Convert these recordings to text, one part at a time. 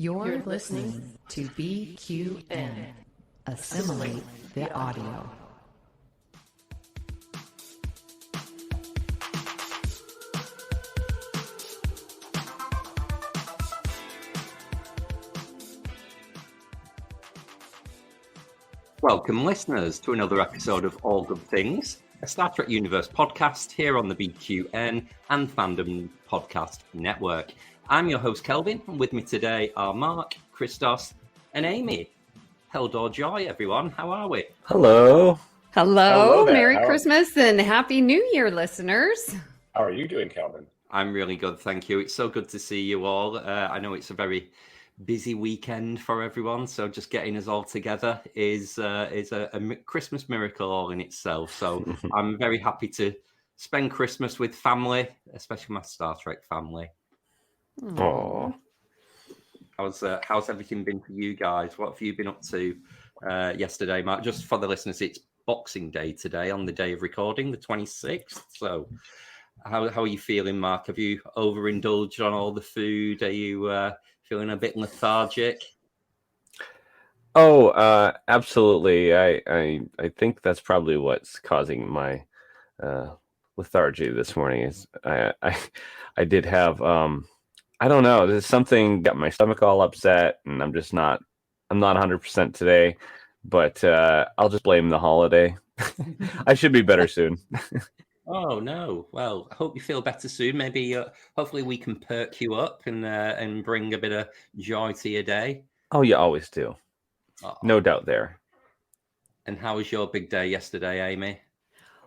You're listening to BQN. Assimilate the audio. Welcome, listeners, to another episode of All Good Things, a Star Trek Universe podcast here on the BQN and Fandom Podcast Network. I'm your host, Kelvin, and with me today are Mark, Christos, and Amy. Heldor Joy, everyone. How are we? Hello. Hello. Merry Christmas and Happy New Year, listeners. How are you doing, Kelvin? I'm really good, thank you. It's so good to see you all. I know it's a very busy weekend for everyone, so just getting us all together is a Christmas miracle all in itself. So I'm very happy to spend Christmas with family, especially my Star Trek family. Aww. How's everything been for you guys? What have you been up to yesterday, Mark? Just for the listeners, it's Boxing Day today, on the day of recording, the 26th. So how are you feeling, Mark? Have you overindulged on all the food? Are you feeling a bit lethargic? Oh, absolutely. I think that's probably what's causing my lethargy this morning. Is I did have I don't know. There's something got my stomach all upset, and I'm not 100% today. But I'll just blame the holiday. I should be better soon. Oh no! Well, I hope you feel better soon. Maybe, hopefully, we can perk you up and bring a bit of joy to your day. Oh, you always do. Oh. No doubt there. And how was your big day yesterday, Amy?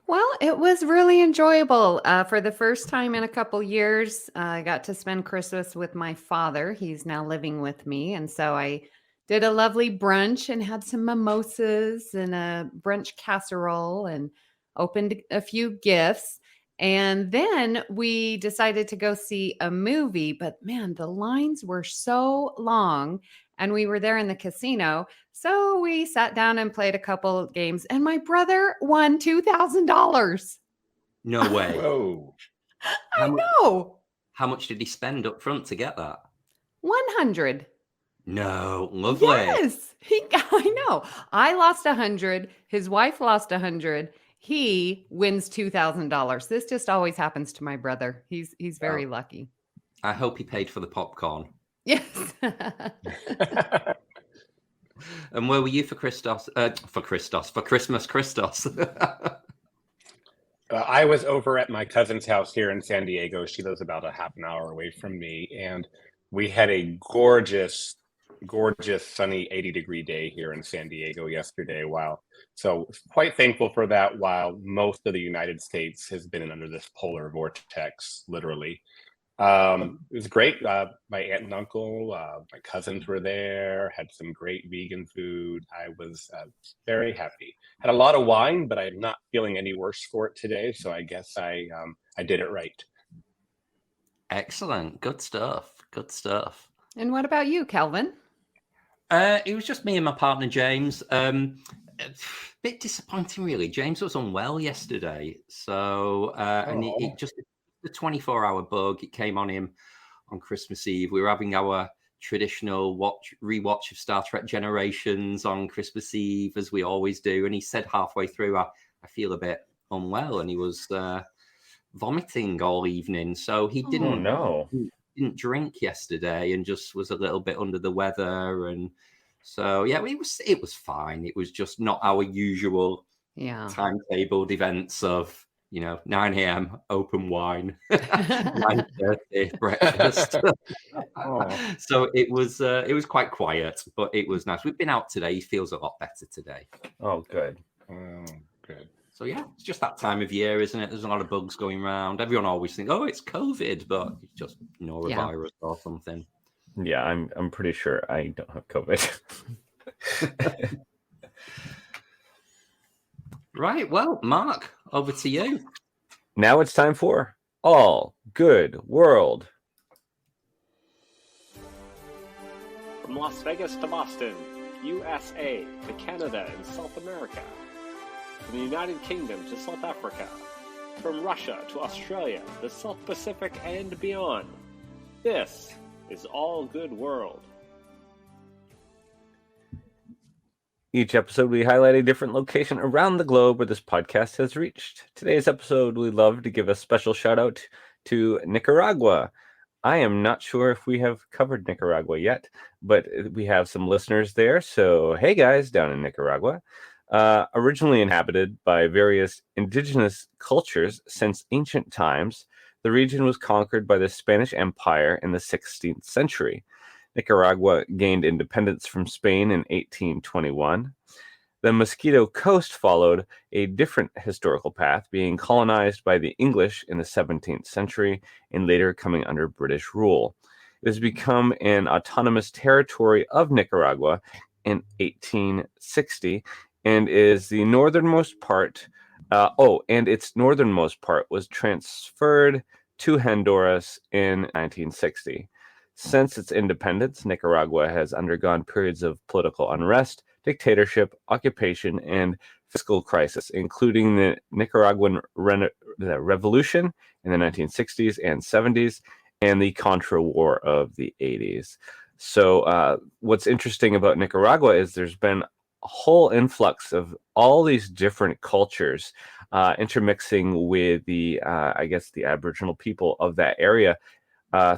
Well, it was really enjoyable. For the first time in a couple years, I got to spend Christmas with my father. He's now living with me, and so I did a lovely brunch and had some mimosas and a brunch casserole and opened a few gifts. And then we decided to go see a movie, but man, the lines were so long and we were there in the casino. So we sat down and played a couple games and my brother won $2,000. No way. Whoa. I know. How much did he spend up front to get that? 100. No, lovely. Yes, I know. I lost 100. His wife lost 100. He wins $2,000. This just always happens to my brother. He's very lucky. I hope he paid for the popcorn. Yes. And where were you for Christmas, Christos? I was over at my cousin's house here in San Diego. She lives about a half an hour away from me, and we had a gorgeous sunny 80-degree day here in San Diego yesterday. So quite thankful for that, while most of the United States has been under this polar vortex, literally. It was great. My aunt and uncle, my cousins were there, had some great vegan food. I was very happy. Had a lot of wine, but I'm not feeling any worse for it today, so I guess I did it right. Excellent. Good stuff. And what about you, Kelvin? It was just me and my partner, James. Bit disappointing, really. James was unwell yesterday. So, and it just, the 24-hour bug, it came on him on Christmas Eve. We were having our traditional rewatch of Star Trek Generations on Christmas Eve, as we always do. And he said halfway through, I feel a bit unwell. And he was vomiting all evening. So he didn't drink yesterday and just was a little bit under the weather. And so, yeah, it was fine. It was just not our usual timetabled events of, 9 a.m. open wine, 9:30 breakfast. So it was quite quiet, but it was nice. We've been out today. He feels a lot better today. Oh, good. Good. So yeah, it's just that time of year, isn't it? There's a lot of bugs going around. Everyone always thinks, oh, it's COVID, but it's just norovirus or something. Yeah, I'm pretty sure I don't have COVID. Right. Well, Mark, over to you. Now it's time for All Good World. From Las Vegas to Boston, USA to Canada and South America. From the United Kingdom to South Africa. From Russia to Australia, the South Pacific and beyond. This is All Good World. Each episode, we highlight a different location around the globe where this podcast has reached. Today's episode, we love to give a special shout out to Nicaragua. I am not sure if we have covered Nicaragua yet, but we have some listeners there. So, hey guys, down in Nicaragua. Originally inhabited by various indigenous cultures since ancient times, the region was conquered by the Spanish Empire in the 16th century. Nicaragua gained independence from Spain in 1821. The Mosquito Coast followed a different historical path, being colonized by the English in the 17th century and later coming under British rule. It has become an autonomous territory of Nicaragua in 1860 and is the northernmost part. And its northernmost part was transferred to Honduras in 1960. Since its independence, Nicaragua has undergone periods of political unrest, dictatorship, occupation, and fiscal crisis, including the Nicaraguan Revolution in the 1960s and 70s and the Contra War of the 80s. So what's interesting about Nicaragua is there's been a whole influx of all these different cultures intermixing with the Aboriginal people of that area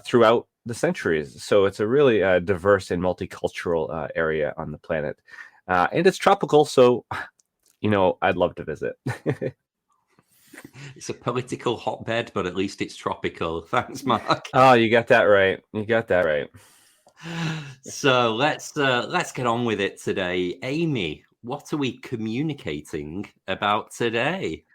throughout the centuries. So it's a really diverse and multicultural area on the planet. And it's tropical, so, I'd love to visit. It's a political hotbed, but at least it's tropical. Thanks, Mark. Oh, you got that right. So let's get on with it today. Amy, what are we communicating about today?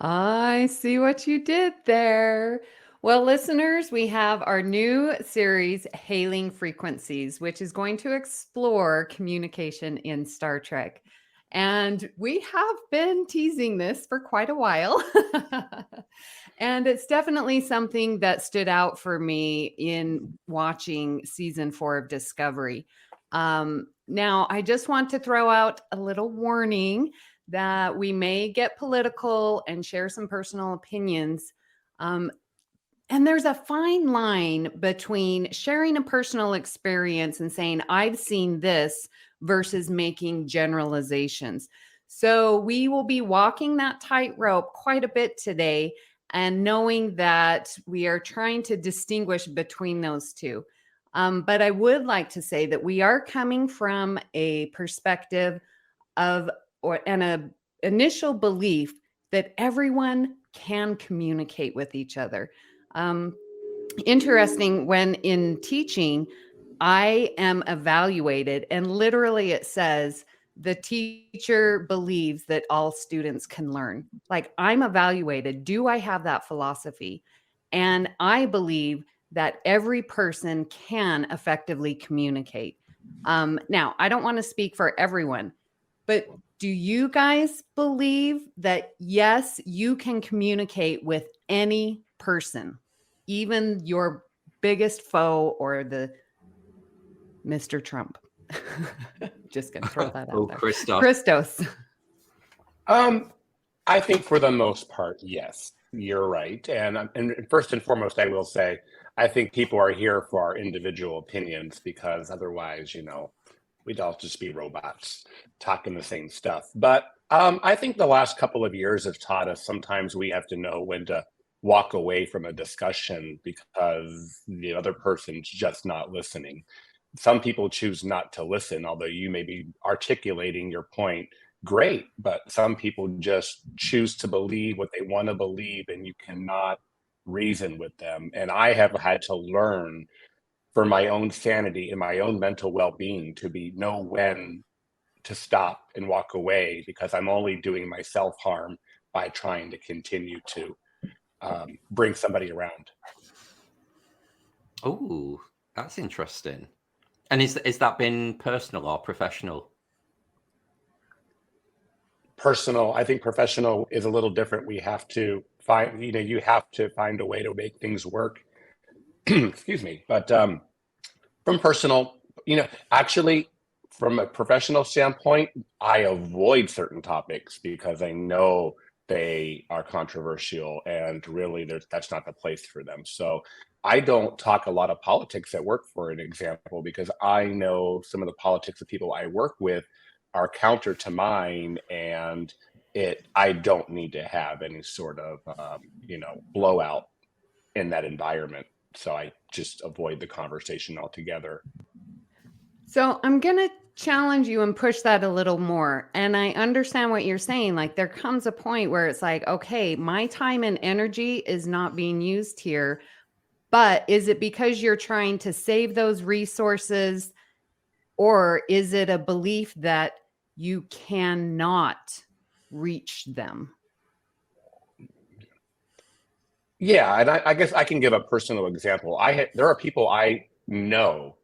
I see what you did there. Well, listeners, we have our new series, Hailing Frequencies, which is going to explore communication in Star Trek. And we have been teasing this for quite a while. And it's definitely something that stood out for me in watching season 4 of Discovery. Now, I just want to throw out a little warning that we may get political and share some personal opinions. And there's a fine line between sharing a personal experience and saying, I've seen this versus making generalizations. So we will be walking that tightrope quite a bit today and knowing that we are trying to distinguish between those two. But I would like to say that we are coming from a perspective of an initial belief that everyone can communicate with each other. Interesting, when in teaching, I am evaluated, and literally it says the teacher believes that all students can learn. Like, I'm evaluated. Do I have that philosophy? And I believe that every person can effectively communicate. Now, I don't want to speak for everyone, but do you guys believe that, yes, you can communicate with any person, even your biggest foe or the Mr. Trump? Just gonna throw that out there. Christos. I think for the most part, yes, you're right. And first and foremost, I will say, I think people are here for our individual opinions, because otherwise, we'd all just be robots talking the same stuff. But I think the last couple of years have taught us sometimes we have to know when to walk away from a discussion because the other person's just not listening. Some people choose not to listen, although you may be articulating your point great, but some people just choose to believe what they want to believe, and you cannot reason with them. And I have had to learn, for my own sanity and my own mental well-being, to know when to stop and walk away, because I'm only doing myself harm by trying to continue to bring somebody around. Oh, that's interesting. And is that been personal or professional? Personal. I think professional is a little different. We have to find, you have to find a way to make things work. Excuse me. But from personal, actually, from a professional standpoint, I avoid certain topics because I know they are controversial, and really that's not the place for them. So I don't talk a lot of politics at work, for an example, because I know some of the politics of people I work with are counter to mine, and I don't need to have any sort of blowout in that environment. So I just avoid the conversation altogether. So I'm going to challenge you and push that a little more. And I understand what you're saying. Like, there comes a point where it's like, okay, my time and energy is not being used here. But is it because you're trying to save those resources, or is it a belief that you cannot reach them? Yeah, and I guess I can give a personal example. There are people I know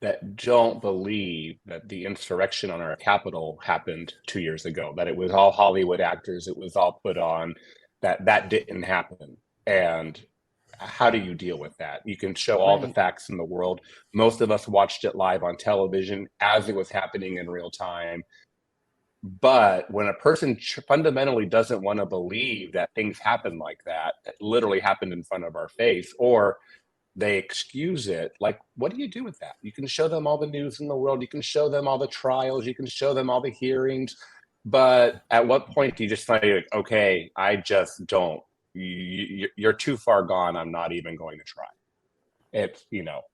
that don't believe that the insurrection on our Capitol happened 2 years ago, that it was all Hollywood actors, it was all put on, that didn't happen. And how do you deal with that? You can show all the facts in the world. Most of us watched it live on television as it was happening in real time. But when a person fundamentally doesn't want to believe that things happen like that literally happened in front of our face, or they excuse it, like, what do you do with that? You can show them all the news in the world. You can show them all the trials. You can show them all the hearings. But at what point do you just say, like, okay, I just don't. You're too far gone. I'm not even going to try. It's,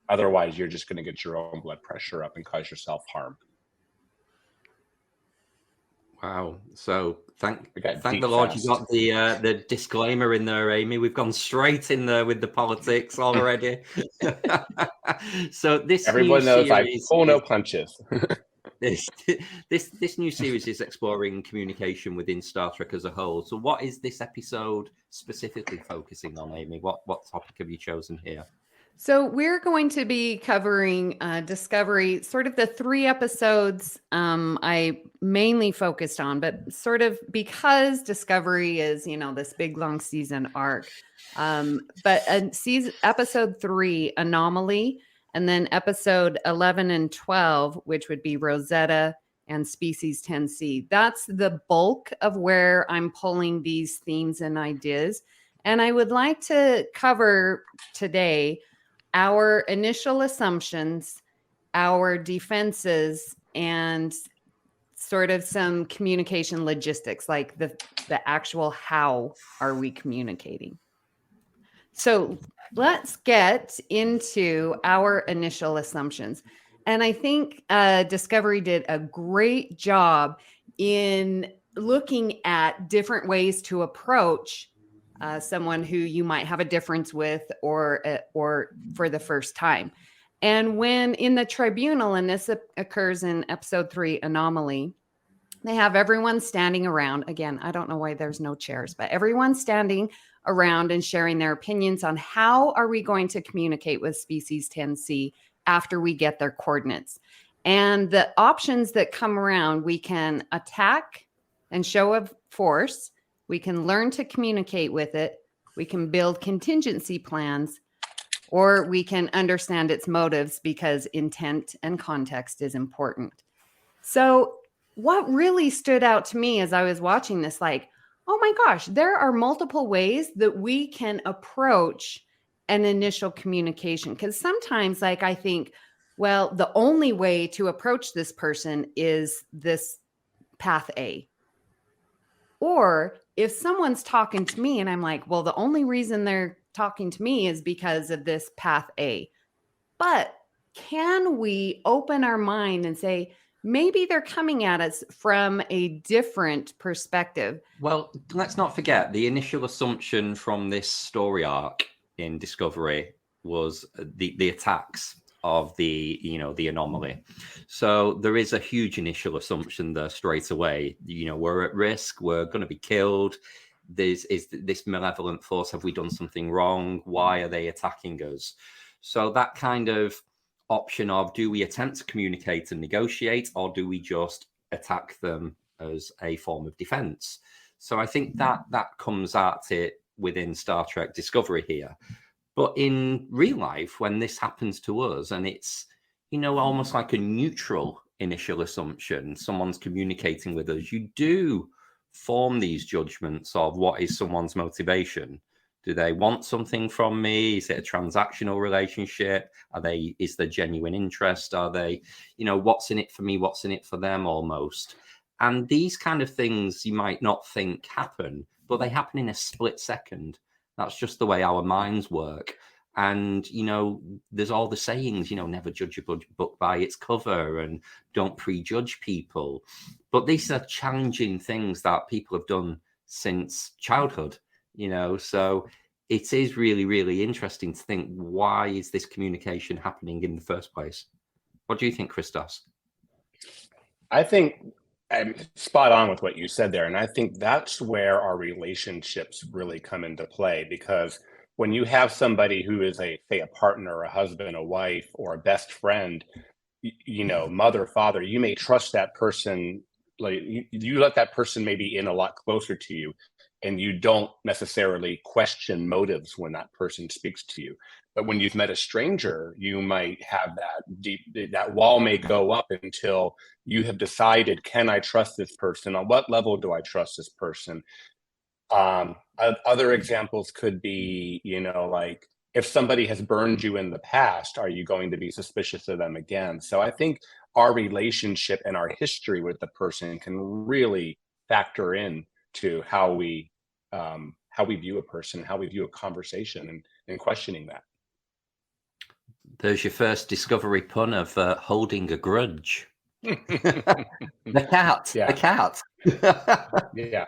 otherwise you're just going to get your own blood pressure up and cause yourself harm. Wow. So thank the Lord you got the disclaimer in there, Amy. We've gone straight in there with the politics already. So this everyone knows I pull no punches. This new series is exploring communication within Star Trek as a whole. So what is this episode specifically focusing on, Amy? What topic have you chosen here? So we're going to be covering Discovery, sort of the 3 episodes I mainly focused on, but sort of because Discovery is, this big long season arc. But episode 3, Anomaly, and then episode 11 and 12, which would be Rosetta and Species 10C. That's the bulk of where I'm pulling these themes and ideas. And I would like to cover today our initial assumptions, our defenses, and sort of some communication logistics, like the actual how are we communicating. So let's get into our initial assumptions. And I think Discovery did a great job in looking at different ways to approach someone who you might have a difference with or for the first time. And when in the tribunal, and this occurs in episode 3, Anomaly, they have everyone standing around. Again, I don't know why there's no chairs, but everyone standing around and sharing their opinions on how are we going to communicate with Species 10C after we get their coordinates. And the options that come around, we can attack and show of force. We can learn to communicate with it. We can build contingency plans, or we can understand its motives because intent and context is important. So what really stood out to me as I was watching this, like, oh my gosh, there are multiple ways that we can approach an initial communication. Because sometimes, like, I think, well, the only way to approach this person is this path A. Or if someone's talking to me and I'm like, well, the only reason they're talking to me is because of this path A. But can we open our mind and say, maybe they're coming at us from a different perspective? Well, let's not forget the initial assumption from this story arc in Discovery was the attacks of the anomaly. So there is a huge initial assumption there straight away. We're at risk. We're going to be killed. Is this malevolent force? Have we done something wrong? Why are they attacking us? So that kind of option of, do we attempt to communicate and negotiate, or do we just attack them as a form of defense? So I think that comes at it within Star Trek Discovery here. But in real life, when this happens to us, and it's, almost like a neutral initial assumption, someone's communicating with us, you do form these judgments of what is someone's motivation. Do they want something from me? Is it a transactional relationship? Is there genuine interest? Are they, what's in it for me? What's in it for them almost? And these kind of things you might not think happen, but they happen in a split second. That's just the way our minds work. And, there's all the sayings, never judge a book by its cover and don't prejudge people. But these are challenging things that people have done since childhood, so it is really, really interesting to think, why is this communication happening in the first place? What do you think, Christos? I think I'm spot on with what you said there. And I think that's where our relationships really come into play, because when you have somebody who is say a partner, a husband, a wife, or a best friend, mother, father, you may trust that person. Like you let that person maybe in a lot closer to you, and you don't necessarily question motives when that person speaks to you. But when you've met a stranger, you might have that wall may go up until you have decided, can I trust this person? On what level do I trust this person? Other examples could be, like if somebody has burned you in the past, are you going to be suspicious of them again? So I think our relationship and our history with the person can really factor in to how we view a person, how we view a conversation, and questioning that. There's your first discovery pun of holding a grudge. The cat. Yeah. The cat. Yeah.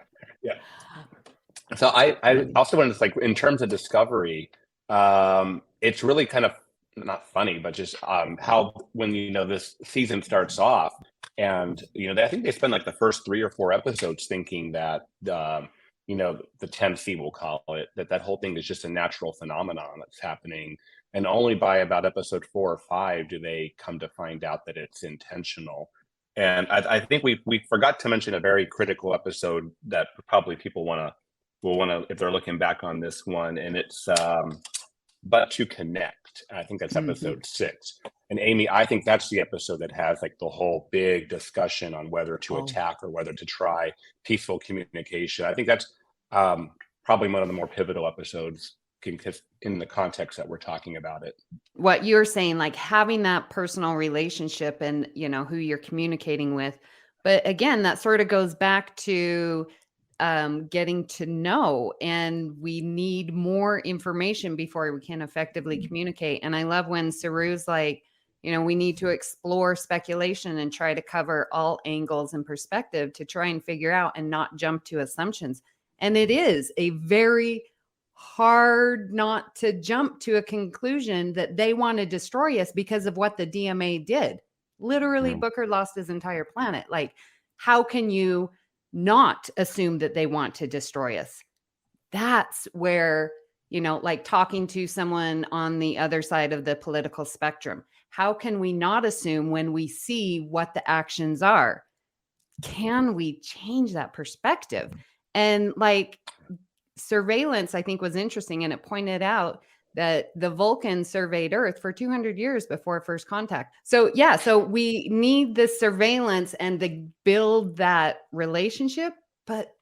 So I also wanted to like, in terms of discovery, it's really kind of not funny, but just how when this season starts off, and I think they spend like the first 3 or 4 episodes thinking that the 10C, we'll call it, that whole thing is just a natural phenomenon that's happening, and only by about episode 4 or 5 do they come to find out that it's intentional. And I think we forgot to mention a very critical episode that probably people will want to, if they're looking back on this one, and it's But to Connect. I think that's episode 6. And Amy, I think that's the episode that has like the whole big discussion on whether to attack or whether to try peaceful communication. I think that's probably one of the more pivotal episodes in the context that we're talking about it. What you're saying, like having that personal relationship and, who you're communicating with. But again, that sort of goes back to getting to know, and we need more information before we can effectively communicate. And I love when Saru's like, we need to explore speculation and try to cover all angles and perspective to try and figure out and not jump to assumptions. And it is a very hard not to jump to a conclusion that they want to destroy us because of what the DMA did. Literally, Booker lost his entire planet. Like, how can you not assume that they want to destroy us? That's where, like talking to someone on the other side of the political spectrum. How can we not assume when we see what the actions are? Can we change that perspective? And like surveillance, I think, was interesting. And it pointed out that the Vulcans surveyed Earth for 200 years before first contact. So yeah, so we need the surveillance and to build that relationship, but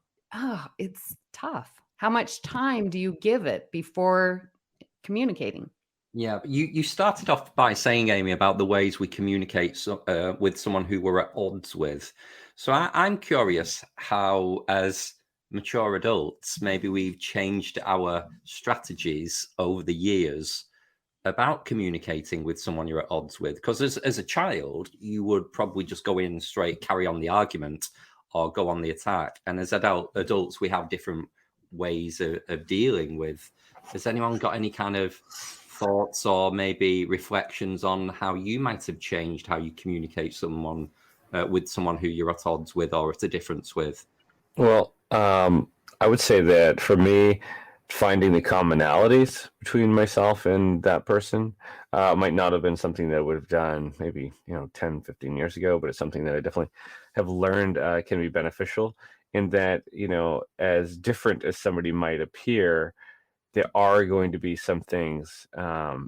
it's tough. How much time do you give it before communicating? Yeah, you started off by saying, Amy, about the ways we communicate with someone who we're at odds with. So I'm curious how, as mature adults, maybe we've changed our strategies over the years about communicating with someone you're at odds with. Because as a child, you would probably just go in straight, carry on the argument, or go on the attack. And as adults, we have different ways of dealing with. Has anyone got any kind of thoughts or maybe reflections on how you might have changed how you communicate with someone who you're at odds with or at a difference with? Well, I would say that for me, finding the commonalities between myself and that person might not have been something that I would have done maybe 10, 15 years ago, but it's something that I definitely have learned can be beneficial, in that as different as somebody might appear, there are going to be some things,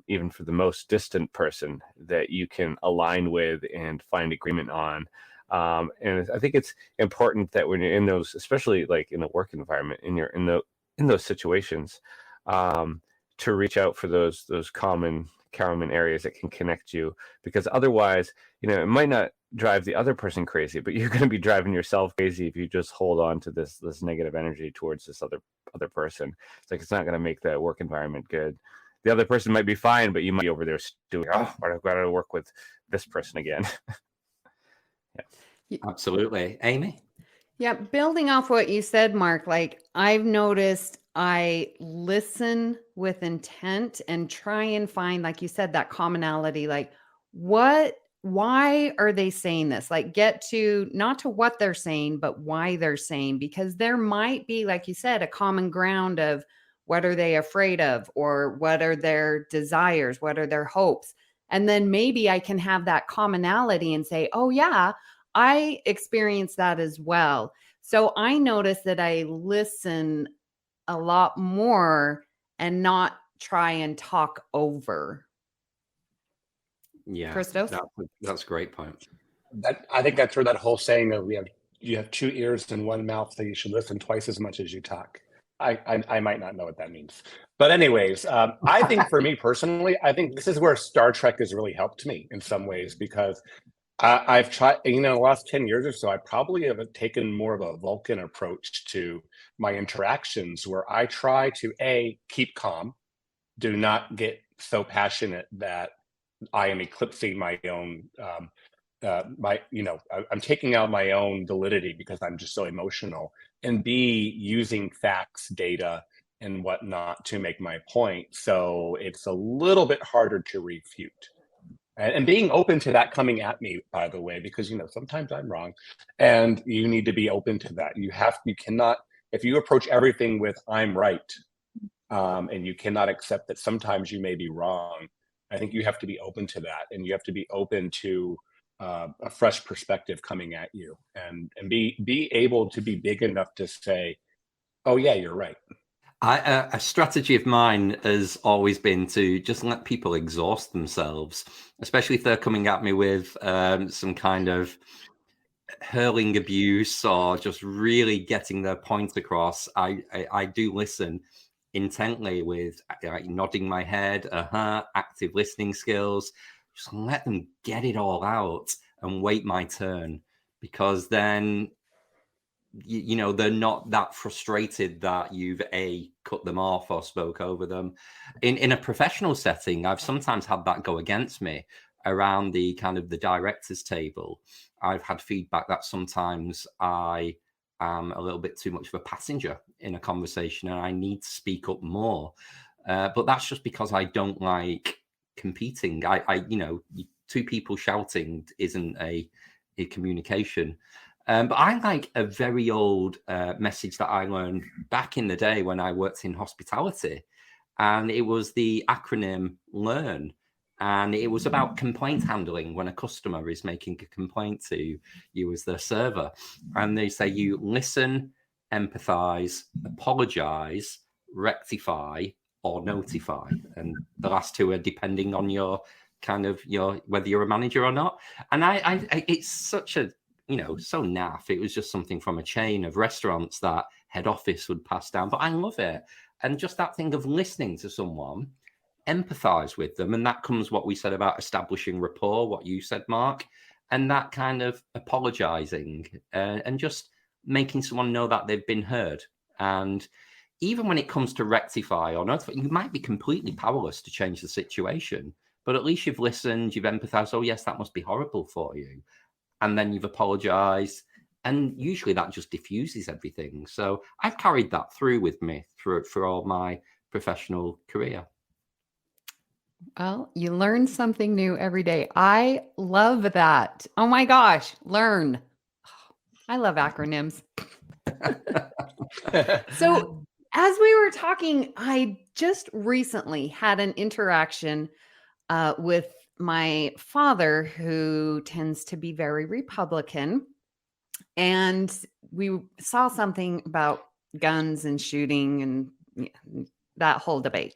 even for the most distant person, that you can align with and find agreement on. And I think it's important that when you're in those, especially like in the work environment, and you're in those situations, to reach out for those common areas that can connect you, because otherwise, it might not drive the other person crazy, but you're going to be driving yourself crazy if you just hold on to this negative energy towards this other person. It's like, it's not going to make the work environment good. The other person might be fine, but you might be over there doing, I've got to work with this person again. Yeah. Absolutely. Amy? Yeah, building off what you said, Mark, like I've noticed I listen with intent and try and find, like you said, that commonality, like why are they saying this? Like get to not to what they're saying, but why they're saying, because there might be, like you said, a common ground of what are they afraid of, or what are their desires? What are their hopes? And then maybe I can have that commonality and say, oh yeah, I experienced that as well. So I notice that I listen a lot more and not try and talk over. Yeah, Christos? that's a great point. I think that's where that whole saying of you have 2 ears and 1 mouth, so you should listen twice as much as you talk. I might not know what that means. But anyways, I think for me personally, I think this is where Star Trek has really helped me in some ways, because I've tried, the last 10 years or so, I probably have taken more of a Vulcan approach to my interactions, where I try to keep calm, do not get so passionate that I am eclipsing my own, I'm taking out my own validity because I'm just so emotional, and B, using facts, data, and whatnot to make my point. So it's a little bit harder to refute. And being open to that coming at me, by the way, because, sometimes I'm wrong, and you need to be open to that. You cannot, if you approach everything with I'm right, and you cannot accept that sometimes you may be wrong, I think you have to be open to that, and you have to be open to a fresh perspective coming at you, and be able to be big enough to say, oh yeah, you're right. A strategy of mine has always been to just let people exhaust themselves, especially if they're coming at me with some kind of hurling abuse or just really getting their point across. I do listen intently with nodding my head, active listening skills. Just let them get it all out and wait my turn, because then they're not that frustrated that you've cut them off or spoke over them. In a professional setting, I've sometimes had that go against me around the kind of the director's table. I've had feedback that sometimes I am a little bit too much of a passenger in a conversation and I need to speak up more. But that's just because I don't like competing. Two people shouting isn't a communication. But I like a very old message that I learned back in the day when I worked in hospitality. And it was the acronym LEARN. And it was about complaint handling when a customer is making a complaint to you as their server. And they say you listen, empathize, apologize, rectify, or notify. And the last two are depending on your whether you're a manager or not. And I it's such a, so naff. It was just something from a chain of restaurants that head office would pass down, but I love it. And just that thing of listening to someone, empathize with them. And that comes what we said about establishing rapport, what you said, Mark, and that kind of apologizing and just making someone know that they've been heard. And even when it comes to rectify or notify, you might be completely powerless to change the situation, but at least you've listened, you've empathized. Oh yes, that must be horrible for you. And then you've apologized. And usually that just diffuses everything. So I've carried that through with me for all my professional career. Well, you learn something new every day. I love that. Oh my gosh, learn. I love acronyms. So as we were talking, I just recently had an interaction with my father, who tends to be very Republican. And we saw something about guns and shooting and that whole debate.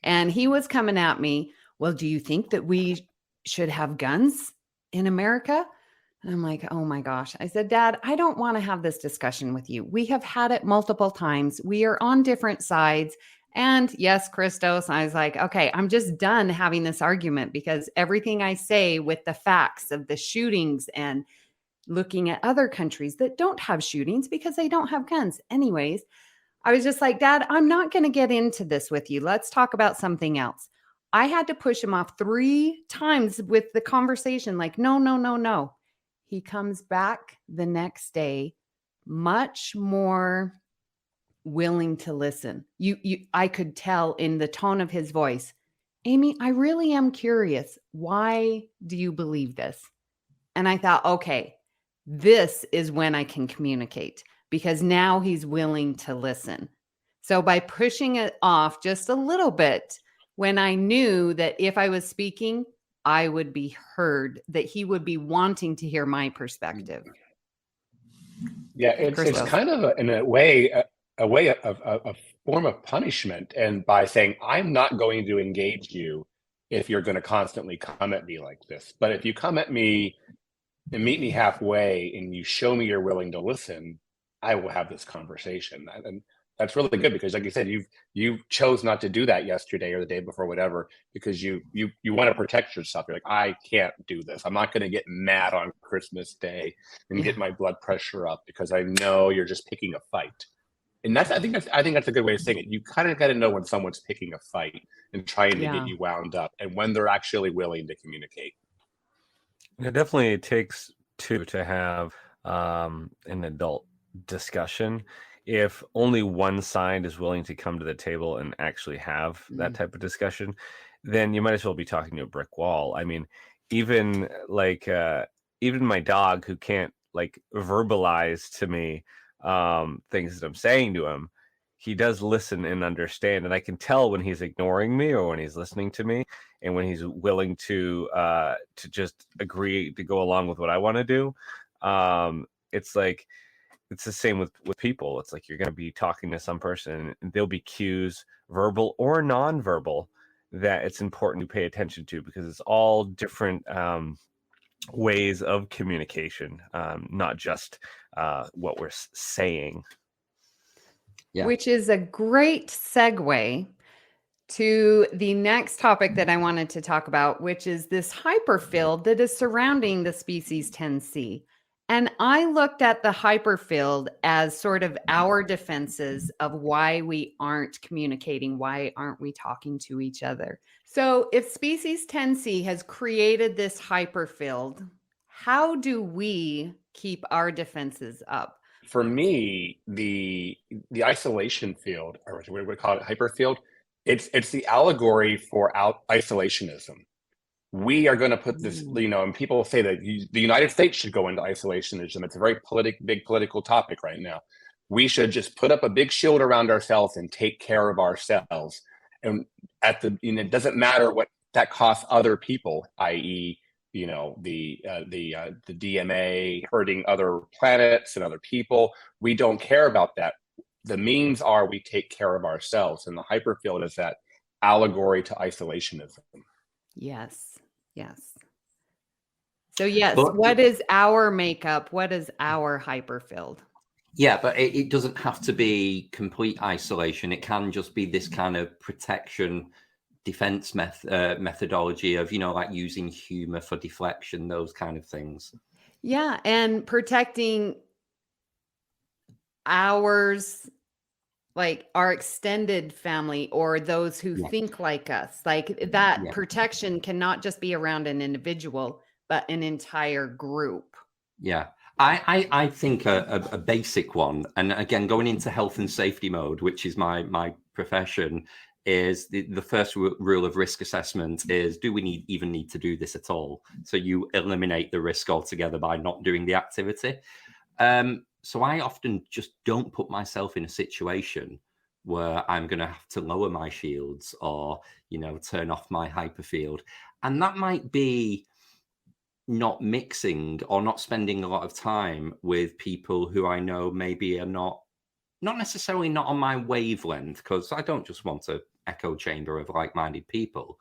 And he was coming at me, well, do you think that we should have guns in America? And I'm like, oh my gosh. I said, Dad, I don't want to have this discussion with you. We have had it multiple times. We are on different sides. And yes, Christos, I was like, okay, I'm just done having this argument because everything I say with the facts of the shootings and looking at other countries that don't have shootings because they don't have guns. Anyways, I was just like, Dad, I'm not going to get into this with you. Let's talk about something else. I had to push him off 3 times with the conversation. Like, no, no, no, no. He comes back the next day, much more willing to listen. I could tell in the tone of his voice, Amy, I really am curious. Why do you believe this? And I thought, okay, this is when I can communicate because now he's willing to listen. So by pushing it off just a little bit, when I knew that if I was speaking, I would be heard, that he would be wanting to hear my perspective. Yeah, it's kind of in a way a form of punishment. And by saying, I'm not going to engage you if you're going to constantly come at me like this. But if you come at me and meet me halfway and you show me you're willing to listen, I will have this conversation. And that's really good because, like you said, you chose not to do that yesterday or the day before, whatever, because you want to protect yourself. You're like, I can't do this. I'm not going to get mad on Christmas Day and get my blood pressure up because I know you're just picking a fight. And I think that's a good way of saying it. You kind of got to know when someone's picking a fight and trying to get you wound up, and when they're actually willing to communicate. It definitely takes 2 to have an adult discussion. If only one side is willing to come to the table and actually have that type of discussion, then you might as well be talking to a brick wall. I mean, even my dog, who can't like verbalize to me things that I'm saying to him, he does listen and understand, and I can tell when he's ignoring me or when he's listening to me, and when he's willing to just agree to go along with what I want to do. It's like, it's the same with people. It's like you're going to be talking to some person and there'll be cues, verbal or nonverbal, that it's important to pay attention to, because it's all different ways of communication, not just what we're saying. Yeah. Which is a great segue to the next topic that I wanted to talk about, which is this hyperfield that is surrounding the species 10C. And I looked at the hyperfield as sort of our defenses of why we aren't communicating, why aren't we talking to each other. So if species 10C has created this hyperfield, how do we keep our defenses up? For me, the isolation field, or what we call it, hyperfield, it's the allegory for isolationism. We are going to put this, and people say that the United States should go into isolationism. It's a very big political topic right now. We should just put up a big shield around ourselves and take care of ourselves. And it doesn't matter what that costs other people, i.e., the DMA hurting other planets and other people. We don't care about that. The means are we take care of ourselves, and the hyperfield is that allegory to isolationism. Yes. So yes, what is our makeup? What is our hyperfield? Yeah, but it doesn't have to be complete isolation. It can just be this kind of protection, defense methodology of, like using humor for deflection, those kind of things. Yeah, and protecting ours, like our extended family or those who think like us. Like that protection cannot just be around an individual, but an entire group. Yeah. I think a basic one, and again, going into health and safety mode, which is my profession, is the first rule of risk assessment is, do we even need to do this at all? So you eliminate the risk altogether by not doing the activity. So I often just don't put myself in a situation where I'm going to have to lower my shields or, turn off my hyperfield. And that might be not mixing or not spending a lot of time with people who I know maybe are not necessarily not on my wavelength, because I don't just want an echo chamber of like-minded people.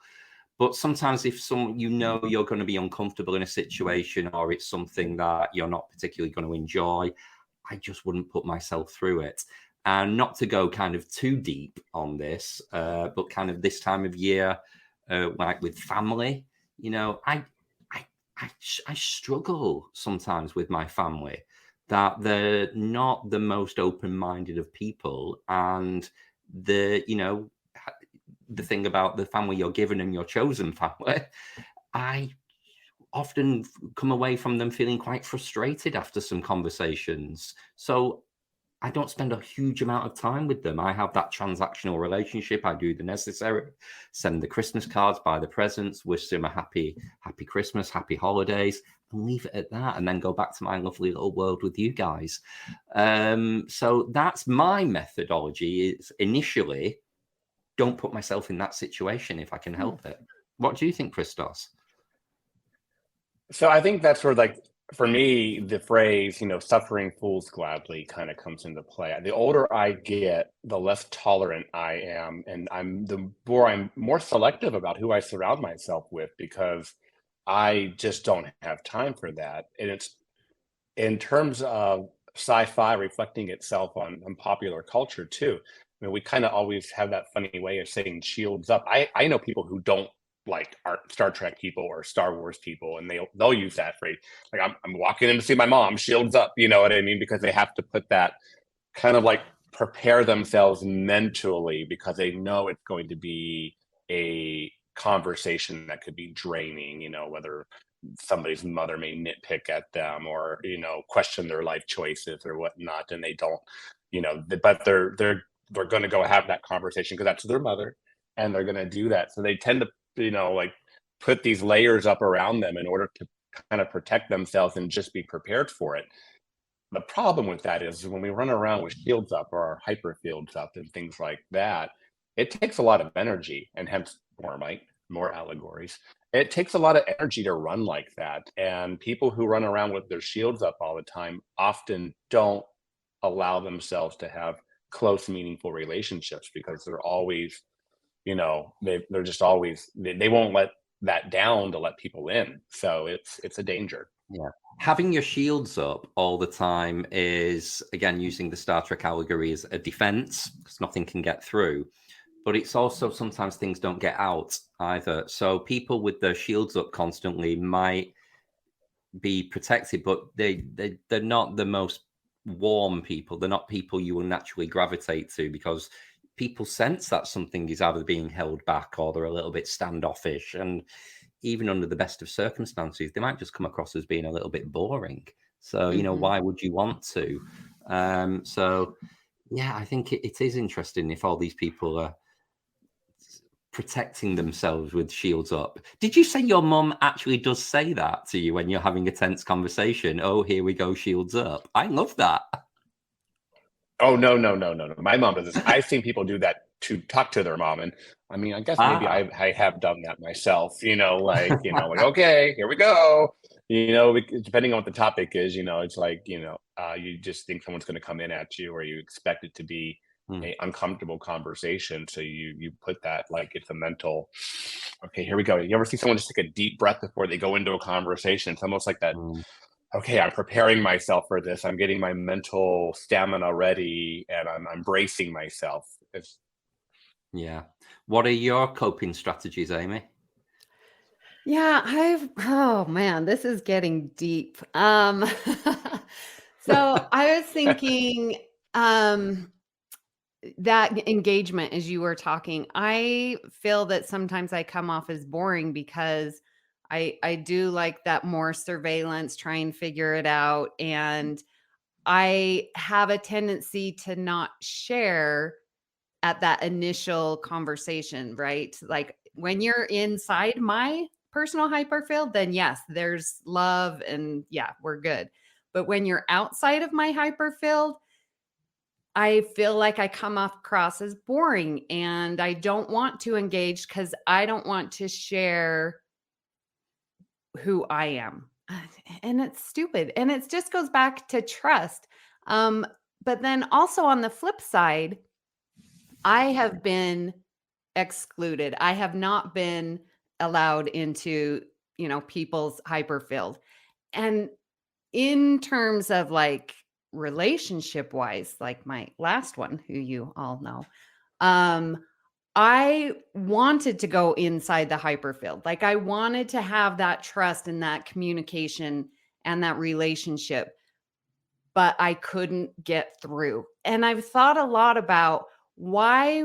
But sometimes if you're going to be uncomfortable in a situation, or it's something that you're not particularly going to enjoy, I just wouldn't put myself through it. And not to go kind of too deep on this, but kind of this time of year, like with family, you know, I struggle sometimes with my family, that they're not the most open-minded of people, and the thing about the family you're given and your chosen family, I often come away from them feeling quite frustrated after some conversations. So I don't spend a huge amount of time with them. I have that transactional relationship. I do the necessary, send the Christmas cards, buy the presents, wish them a happy Christmas, happy holidays, and leave it at that, and then go back to my lovely little world with you guys. So that's my methodology. Is initially, don't put myself in that situation if I can help it. What do you think, Christos? So I think that's where, like, for me, the phrase, suffering fools gladly kind of comes into play. The older I get, the less tolerant I am. And I'm more selective about who I surround myself with, because I just don't have time for that. And it's in terms of sci-fi reflecting itself on popular culture too. I mean, we kind of always have that funny way of saying shields up. I know people who don't like Star Trek people or Star Wars people, and they'll use that phrase. Like, I'm walking in to see my mom, shields up, you know what I mean? Because they have to put that kind of like prepare themselves mentally, because they know it's going to be a conversation that could be draining, whether somebody's mother may nitpick at them or, question their life choices or whatnot. And they don't, but they're going to go have that conversation because that's their mother, and they're going to do that. So they tend to, like, put these layers up around them in order to kind of protect themselves and just be prepared for it. The problem with that is when we run around with shields up or our hyper fields up and things like that, it takes a lot of energy, and hence more allegories. It takes a lot of energy to run like that. And people who run around with their shields up all the time often don't allow themselves to have close, meaningful relationships, because they're always, they're just always, they won't let that down to let people in. So it's a danger. Yeah. Having your shields up all the time is, again, using the Star Trek allegory, as a defense, because nothing can get through. But it's also sometimes things don't get out either. So people with their shields up constantly might be protected, but they're not the most warm people. They're not people you will naturally gravitate to, because people sense that something is either being held back or they're a little bit standoffish. And even under the best of circumstances, they might just come across as being a little bit boring. So, why would you want to? So, yeah, I think it is interesting if all these people are protecting themselves with shields up. Did you say your mum actually does say that to you when you're having a tense conversation? Oh, here we go, shields up. I love that. Oh, no. My mom does this. I've seen people do that to talk to their mom. And I mean, I guess maybe I have done that myself, like, okay, here we go. Depending on what the topic is, it's like, you just think someone's going to come in at you, or you expect it to be a uncomfortable conversation. So you put that like it's a mental, okay, here we go. You ever see someone just take a deep breath before they go into a conversation? It's almost like that. Okay, I'm preparing myself for this. I'm getting my mental stamina ready, and I'm bracing myself. Yeah. What are your coping strategies, Amy? Yeah, oh man, this is getting deep. So I was thinking, that engagement, as you were talking, I feel that sometimes I come off as boring because I do like that more surveillance, try and figure it out. And I have a tendency to not share at that initial conversation, right? Like when you're inside my personal hyperfield, then yes, there's love and yeah, we're good. But when you're outside of my hyperfield, I feel like I come across as boring, and I don't want to engage because I don't want to share who I am. And it's stupid. And it just goes back to trust. But then also on the flip side, I have been excluded. I have not been allowed into, people's hyperfield. And in terms of like relationship wise, like my last one, who you all know, I wanted to go inside the hyperfield. Like I wanted to have that trust and that communication and that relationship, but I couldn't get through. And I've thought a lot about why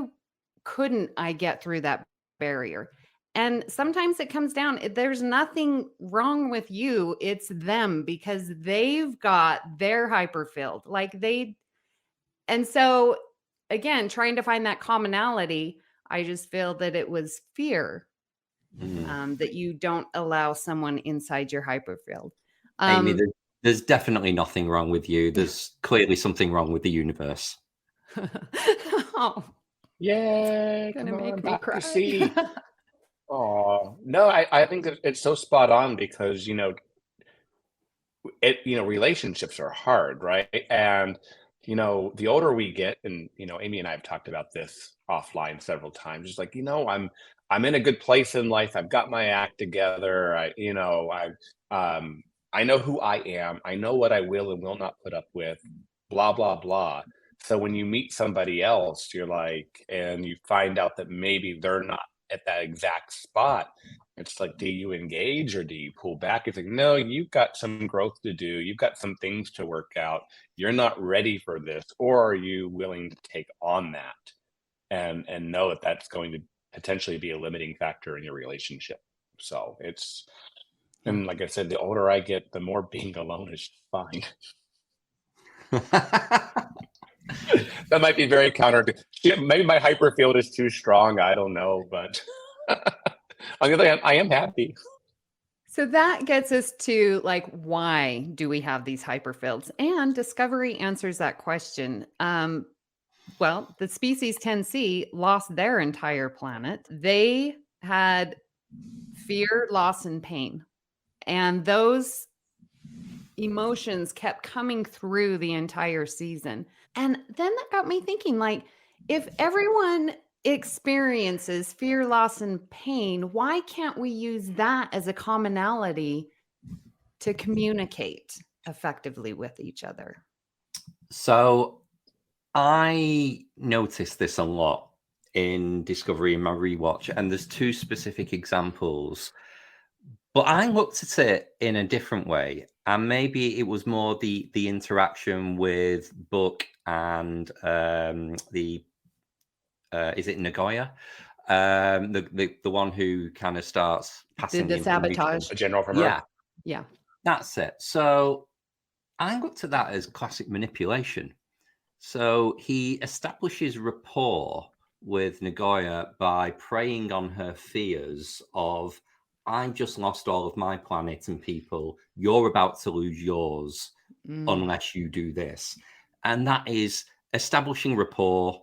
couldn't I get through that barrier? And sometimes it comes down, there's nothing wrong with you. It's them, because they've got their hyperfield. And so again, trying to find that commonality, I just feel that it was fear that you don't allow someone inside your hyperfield. Amy, there's definitely nothing wrong with you. There's clearly something wrong with the universe. Oh, Yay! gonna Come make on, me back cry. to sea. Oh no, I think that it's so spot on because relationships are hard, right? And the older we get, and Amy and I have talked about this offline several times. It's like I'm in a good place in life. I've got my act together. I know who I am. I know what I will and will not put up with. Blah blah blah. So when you meet somebody else, you're like, and you find out that maybe they're not at that exact spot. It's like, do you engage or do you pull back? It's like, no, you've got some growth to do. You've got some things to work out. You're not ready for this. Or are you willing to take on that and know that that's going to potentially be a limiting factor in your relationship? So and like I said, the older I get, the more being alone is fine. That might be very maybe my hyperfield is too strong. I don't know, but on the other hand, I am happy. So that gets us to why do we have these hyperfields? And Discovery answers that question. Well, the species 10C lost their entire planet. They had fear, loss, and pain. And those emotions kept coming through the entire season. And then that got me thinking, if everyone experiences fear, loss, and pain, why can't we use that as a commonality to communicate effectively with each other? So I noticed this a lot in Discovery in my rewatch, and there's two specific examples. But I looked at it in a different way, and maybe it was more the interaction with Book and is it Nagoya, the one who kind of starts passing the sabotage, a general from Earth. Yeah, that's it. So I looked at that as classic manipulation. So he establishes rapport with Nagoya by preying on her fears of, I just lost all of my planet and people. You're about to lose yours unless you do this. And that is establishing rapport,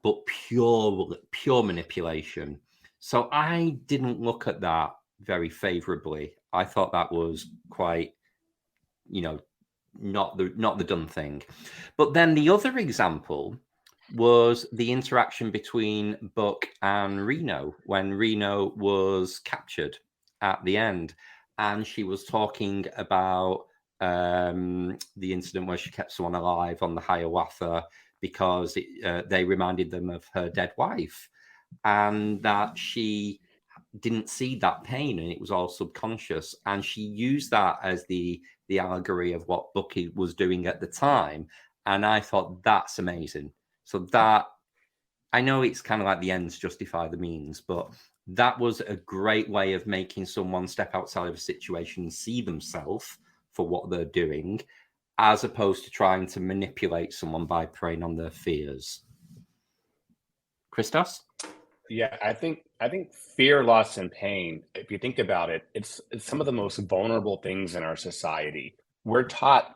but pure manipulation. So I didn't look at that very favorably. I thought that was quite, not the done thing. But then the other example was the interaction between Buck and Reno when Reno was captured at the end, and she was talking about the incident where she kept someone alive on the Hiawatha because they reminded them of her dead wife, and that she didn't see that pain and it was all subconscious, and she used that as the allegory of what Bucky was doing at the time. And I thought, that's amazing. So that, I know it's kind of like the ends justify the means, but that was a great way of making someone step outside of a situation and see themselves for what they're doing, as opposed to trying to manipulate someone by preying on their fears. Christos? Yeah, I think fear, loss, and pain, if you think about it, it's some of the most vulnerable things in our society. We're taught,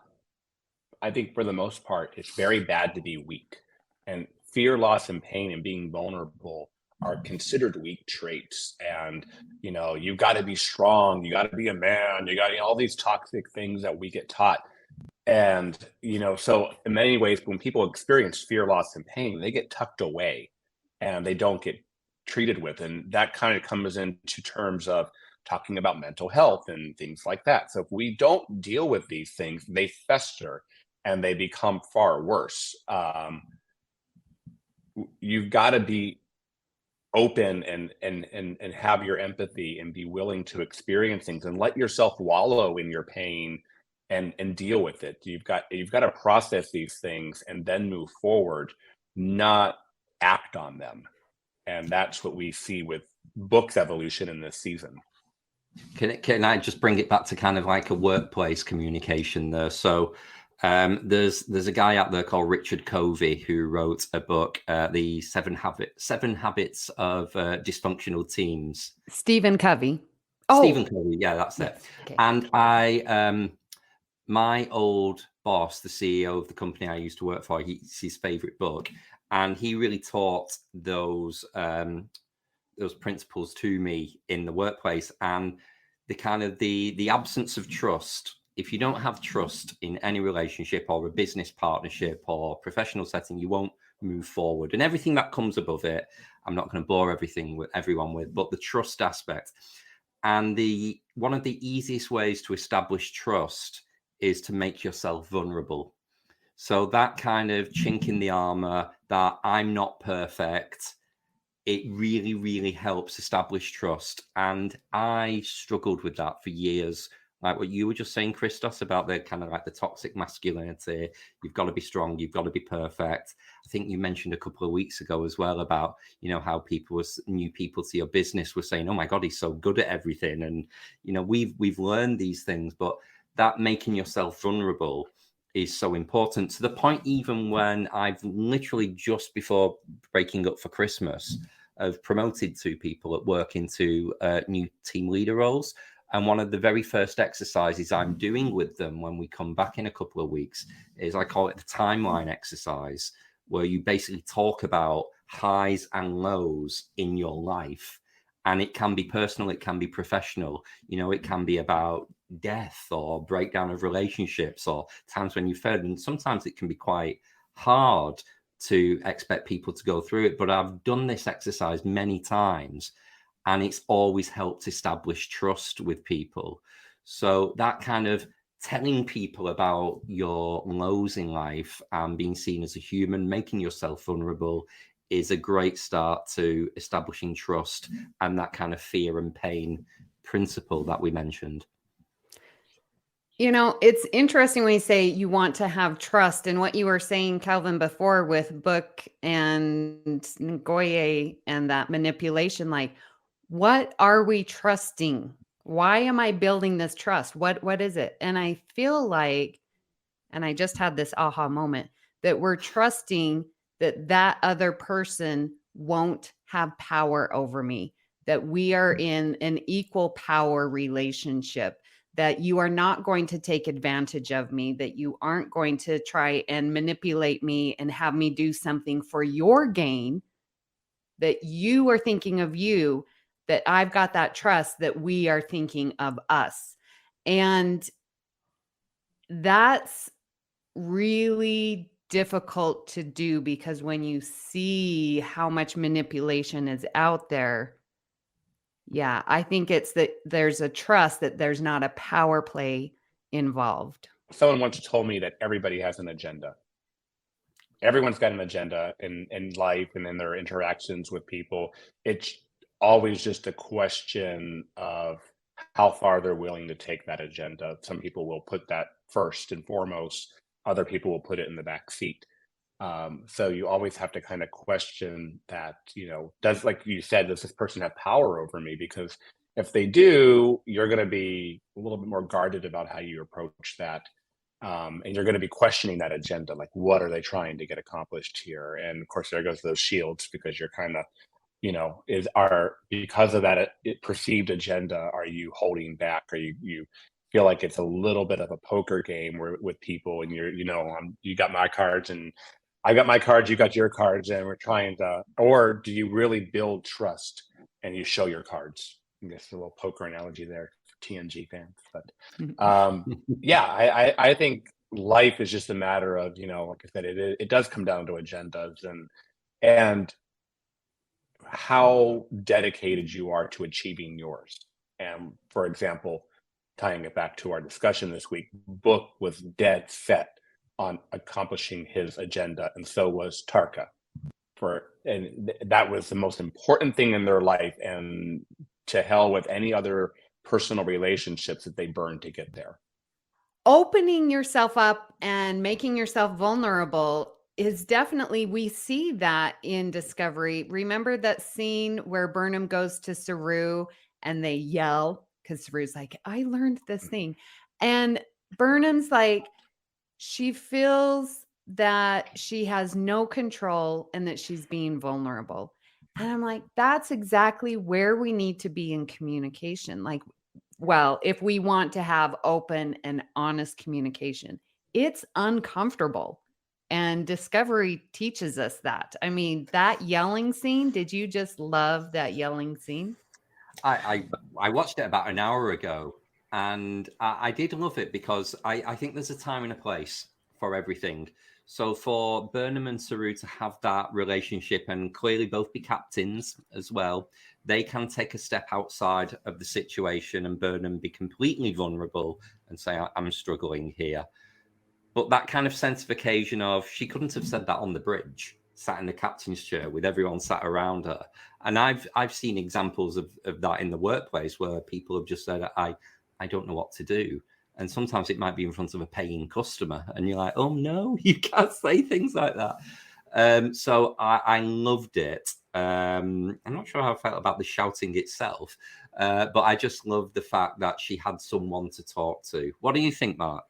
I think for the most part, it's very bad to be weak. And fear, loss, and pain and being vulnerable are considered weak traits. And, you've got to be strong, you got to be a man, you got all these toxic things that we get taught. And, so in many ways, when people experience fear, loss, and pain, they get tucked away and they don't get treated with. And that kind of comes into terms of talking about mental health and things like that. So if we don't deal with these things, they fester and they become far worse. You've got to be open and have your empathy and be willing to experience things and let yourself wallow in your pain and deal with it. You've got to process these things and then move forward, not act on them. And that's what we see with books evolution in this season. Can I just bring it back to kind of like a workplace communication there? So there's a guy out there called Richard Covey who wrote a book, the Seven Habits of Dysfunctional Teams. Stephen Covey. Stephen Covey, yeah, that's it. Okay. And I, my old boss, the CEO of the company I used to work for, it's his favorite book, and he really taught those principles to me in the workplace. And the kind of the absence of trust. If you don't have trust in any relationship or a business partnership or professional setting, you won't move forward. And everything that comes above it, I'm not going to bore everyone with, but the trust aspect. And one of the easiest ways to establish trust is to make yourself vulnerable. So that kind of chink in the armor, that I'm not perfect, it really, really helps establish trust. And I struggled with that for years. Like what you were just saying, Christos, about the kind of like the toxic masculinity. You've got to be strong. You've got to be perfect. I think you mentioned a couple of weeks ago as well about, how new people to your business were saying, oh my God, he's so good at everything. And, we've learned these things, but that making yourself vulnerable is so important, to the point even when I've literally just before breaking up for Christmas, I've promoted 2 people at work into new team leader roles. And one of the very first exercises I'm doing with them when we come back in a couple of weeks is, I call it the timeline exercise, where you basically talk about highs and lows in your life. And it can be personal, it can be professional, it can be about death or breakdown of relationships or times when you failed. And sometimes it can be quite hard to expect people to go through it. But I've done this exercise many times, and it's always helped establish trust with people. So that kind of telling people about your lows in life and being seen as a human, making yourself vulnerable, is a great start to establishing trust and that kind of fear and pain principle that we mentioned. It's interesting when you say you want to have trust, and what you were saying, Kelvin, before with Book and Goye and that manipulation, like, what are we trusting? Why am I building this trust? What is it? And I feel like, and I just had this aha moment, that we're trusting that other person won't have power over me, that we are in an equal power relationship, that you are not going to take advantage of me, that you aren't going to try and manipulate me and have me do something for your gain, that you are thinking of you, that I've got that trust that we are thinking of us. And that's really difficult to do, because when you see how much manipulation is out there, yeah, I think it's that there's a trust that there's not a power play involved. Someone once told me that everybody has an agenda. Everyone's got an agenda in life and in their interactions with people. It's always just a question of how far they're willing to take that agenda. Some people will put that first and foremost. Other people will put it in the back seat. So you always have to kind of question that, does, like you said, does this person have power over me? Because if they do, you're going to be a little bit more guarded about how you approach that. And you're going to be questioning that agenda, like, what are they trying to get accomplished here? And of course, there goes those shields, because you're kind of, because of that perceived agenda, are you holding back? Or you feel like it's a little bit of a poker game with people, and you got my cards and I got my cards, you got your cards, and we're trying to, or do you really build trust and you show your cards? I guess a little poker analogy there for TNG fans. But yeah, I think life is just a matter of, like I said, it does come down to agendas and how dedicated you are to achieving yours. And for example, tying it back to our discussion this week, Book was dead set on accomplishing his agenda, and so was Tarka. That was the most important thing in their life, and to hell with any other personal relationships that they burned to get there. Opening yourself up and making yourself vulnerable is definitely, we see that in Discovery. Remember that scene where Burnham goes to Saru and they yell because Saru's like, I learned this thing. And Burnham's like, she feels that she has no control and that she's being vulnerable. And I'm like, that's exactly where we need to be in communication. Like, well, if we want to have open and honest communication, it's uncomfortable. And Discovery teaches us that. I mean, that yelling scene, did you just love that yelling scene? I watched it about an hour ago, and I did love it because I think there's a time and a place for everything. So for Burnham and Saru to have that relationship and clearly both be captains as well, they can take a step outside of the situation, and Burnham be completely vulnerable and say, I'm struggling here. But that kind of sense of occasion of, she couldn't have said that on the bridge, sat in the captain's chair with everyone sat around her. And I've seen examples of that in the workplace where people have just said, I don't know what to do. And sometimes it might be in front of a paying customer, and you're like, oh no, you can't say things like that. So I loved it. I'm not sure how I felt about the shouting itself, but I just loved the fact that she had someone to talk to. What do you think, Mark?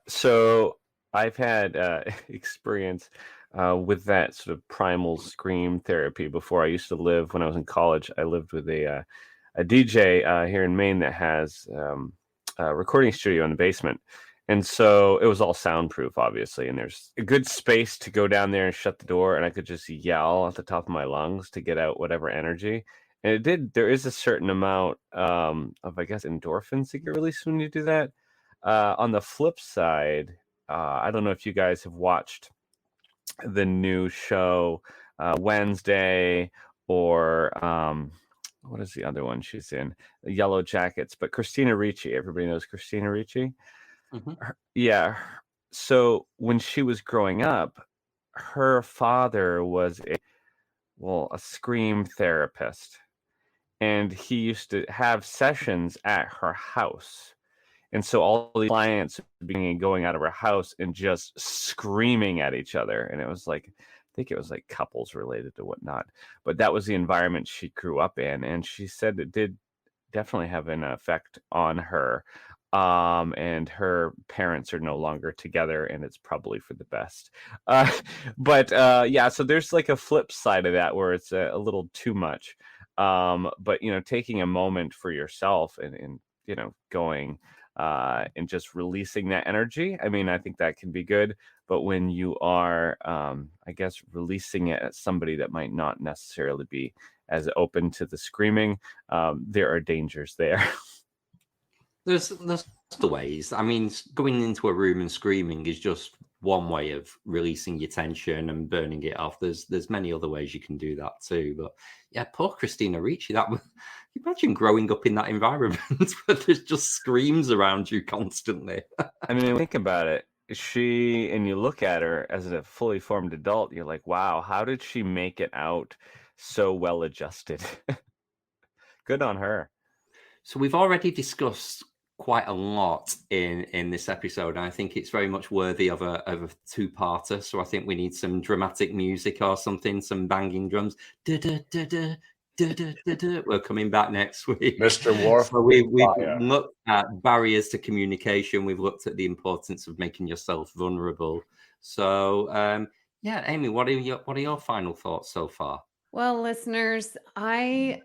So I've had experience with that sort of primal scream therapy before. I used to live, when I was in college, I lived with a DJ here in Maine that has a recording studio in the basement. And so it was all soundproof, obviously, and there's a good space to go down there and shut the door, and I could just yell at the top of my lungs to get out whatever energy. And there is a certain amount of, I guess, endorphins that get released when you do that. On the flip side, I don't know if you guys have watched the new show Wednesday, or what is the other one she's in? Yellow Jackets, but Christina Ricci. Everybody knows Christina Ricci. Mm-hmm. Yeah. So when she was growing up, her father was a scream therapist, and he used to have sessions at her house. And so all the clients being going out of her house and just screaming at each other. And it was like, I think it was like couples related to whatnot. But that was the environment she grew up in. And she said it did definitely have an effect on her. And her parents are no longer together, and it's probably for the best. Yeah, so there's like a flip side of that where it's a little too much. But, taking a moment for yourself and going and just releasing that energy. I mean, I think that can be good. But when you are, I guess, releasing it at somebody that might not necessarily be as open to the screaming, there are dangers there. There's the ways. I mean, going into a room and screaming is just one way of releasing your tension and burning it off. There's many other ways you can do that too. But yeah, poor Christina Ricci. Imagine growing up in that environment where there's just screams around you constantly. I mean, think about it. And you look at her as a fully formed adult, you're like, wow, how did she make it out so well adjusted? Good on her. So we've already discussed quite a lot in this episode, and I think it's very much worthy of a two-parter. So I think we need some dramatic music or something, some banging drums. We're coming back next week, Mr. Worf. So we've looked at barriers to communication. We've looked at the importance of making yourself vulnerable. So yeah, Amy, what are your final thoughts so far? Well, listeners, I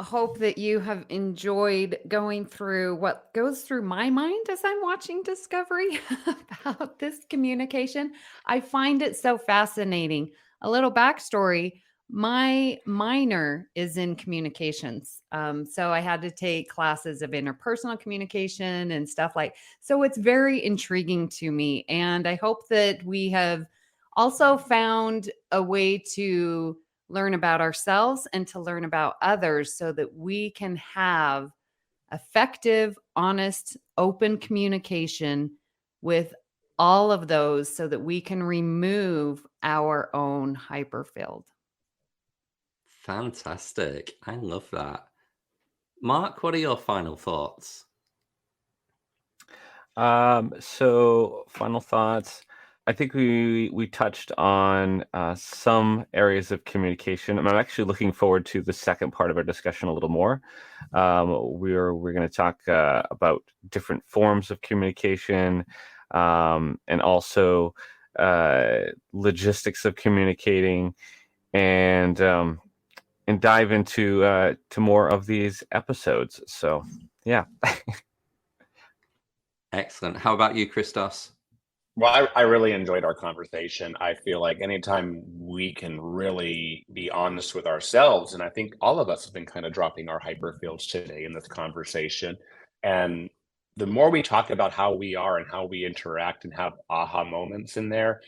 hope that you have enjoyed going through what goes through my mind as I'm watching Discovery about this communication. I find it so fascinating. A little backstory. My minor is in communications. So I had to take classes of interpersonal communication and stuff so it's very intriguing to me. And I hope that we have also found a way to learn about ourselves and to learn about others so that we can have effective, honest, open communication with all of those so that we can remove our own hyperfield. Fantastic. I love that. Mark, what are your final thoughts? So final thoughts. I think we touched on some areas of communication. I'm actually looking forward to the second part of our discussion a little more. We're going to talk about different forms of communication, and also logistics of communicating, and dive into to more of these episodes. So, yeah. Excellent. How about you, Christos? Well, I really enjoyed our conversation. I feel like anytime we can really be honest with ourselves, and I think all of us have been kind of dropping our hyperfields today in this conversation. And the more we talk about how we are and how we interact and have aha moments in there,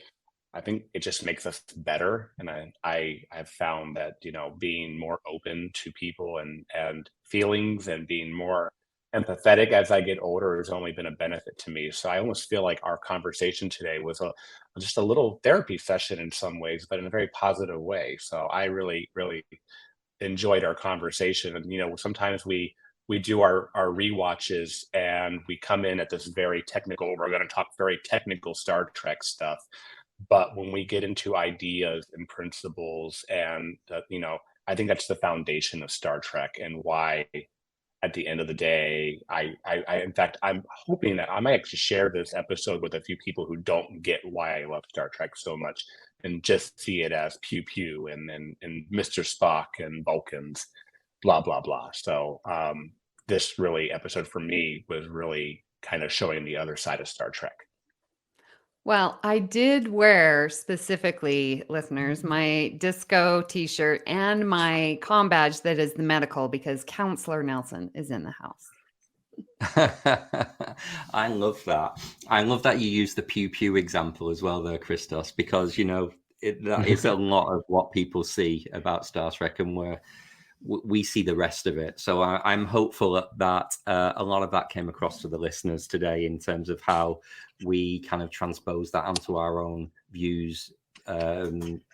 I think it just makes us better. And I have found that, being more open to people and feelings and being more empathetic as I get older has only been a benefit to me. So I almost feel like our conversation today was just a little therapy session in some ways, but in a very positive way. So I really, really enjoyed our conversation. And, sometimes we do our rewatches and we come in at this very technical, we're going to talk very technical Star Trek stuff. But when we get into ideas and principles and, I think that's the foundation of Star Trek, and why at the end of the day, I in fact, I'm hoping that I might actually share this episode with a few people who don't get why I love Star Trek so much and just see it as pew pew and Mr. Spock and Vulcans, blah, blah, blah. So this really episode for me was really kind of showing the other side of Star Trek. Well, I did wear, specifically, listeners, my disco t-shirt and my comm badge that is the medical, because Counselor Nelson is in the house. I love that. I love that you use the pew pew example as well there, Christos, because, that is a lot of what people see about Star Trek, and we see the rest of it. So I'm hopeful that a lot of that came across to the listeners today in terms of how we kind of transpose that onto our own views,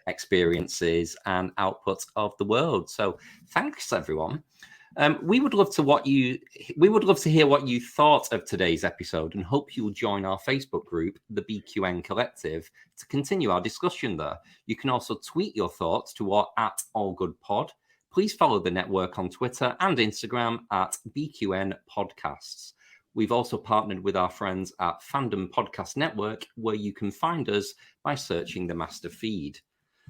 experiences, and outputs of the world. So thanks, everyone. We would love to hear what you thought of today's episode, and hope you'll join our Facebook group, the BQN Collective, to continue our discussion there. You can also tweet your thoughts to our @AllGoodPod. Please follow the network on Twitter and Instagram at BQN Podcasts. We've also partnered with our friends at Fandom Podcast Network, where you can find us by searching the master feed.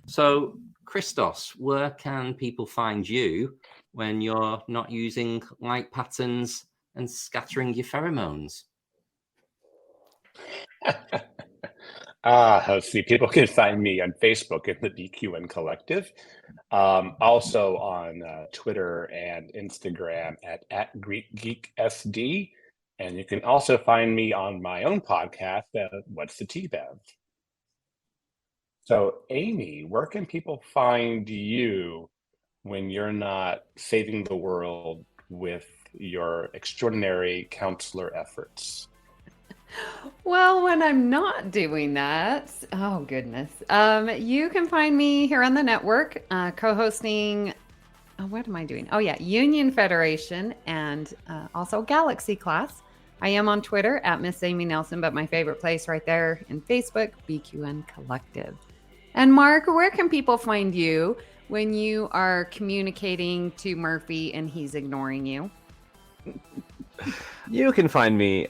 So, Christos, where can people find you when you're not using light patterns and scattering your pheromones? Let's see. People can find me on Facebook at the BQN Collective. Also on Twitter and Instagram at GreekGeekSD. And you can also find me on my own podcast, What's the Tea, Bev? So, Amy, where can people find you when you're not saving the world with your extraordinary counselor efforts? Well, when I'm not doing that, oh goodness, you can find me here on the network, co-hosting. What am I doing? Oh yeah, Union Federation and also Galaxy Class. I am on Twitter at Miss Amy Nelson, but my favorite place right there in Facebook, BQN Collective. And Mark, where can people find you when you are communicating to Murphy and he's ignoring you? You can find me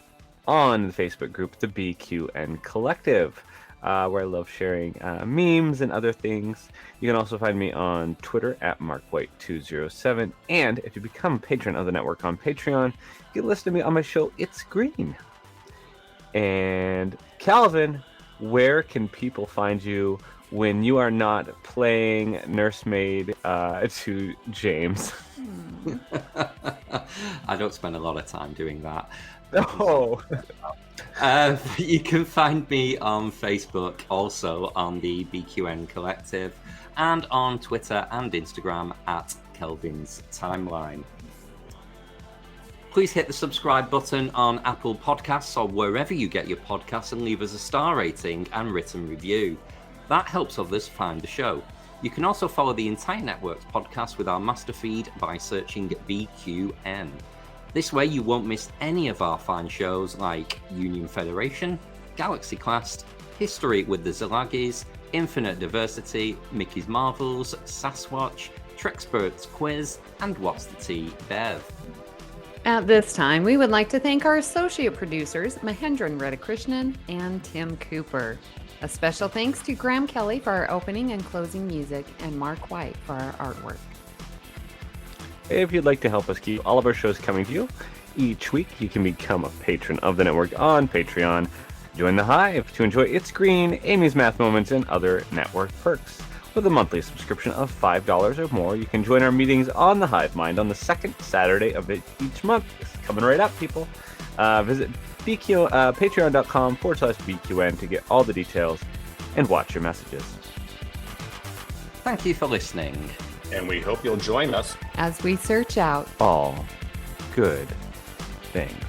on the Facebook group, the BQN Collective, where I love sharing memes and other things. You can also find me on Twitter at MarkWhite207. And if you become a patron of the network on Patreon, you can listen to me on my show, It's Green. And Calvin, where can people find you when you are not playing nursemaid to James? I don't spend a lot of time doing that. Oh. You can find me on Facebook, also on the BQN Collective, and on Twitter and Instagram at Kelvin's Timeline. Please hit the subscribe button on Apple Podcasts or wherever you get your podcasts and leave us a star rating and written review. That helps others find the show. You can also follow the entire network's podcast with our master feed by searching BQN. This way you won't miss any of our fine shows like Union Federation, Galaxy Class, History with the Szilagys, Infinite Diversity, Mickey's Marvels, Sasquatch, Trexpert's Quiz, and What's the Tea, Bev. At this time, we would like to thank our associate producers, Mahendran Radhakrishnan and Tim Cooper. A special thanks to Graham Kelly for our opening and closing music, and Mark White for our artwork. If you'd like to help us keep all of our shows coming to you each week, you can become a patron of the network on Patreon. Join the Hive to enjoy It's Green, Amy's Math Moments, and other network perks. With a monthly subscription of $5 or more, you can join our meetings on the Hive Mind on the second Saturday of each month. It's coming right up, people. Visit patreon.com/BQN to get all the details and watch your messages. Thank you for listening. And we hope you'll join us As we search out All good things.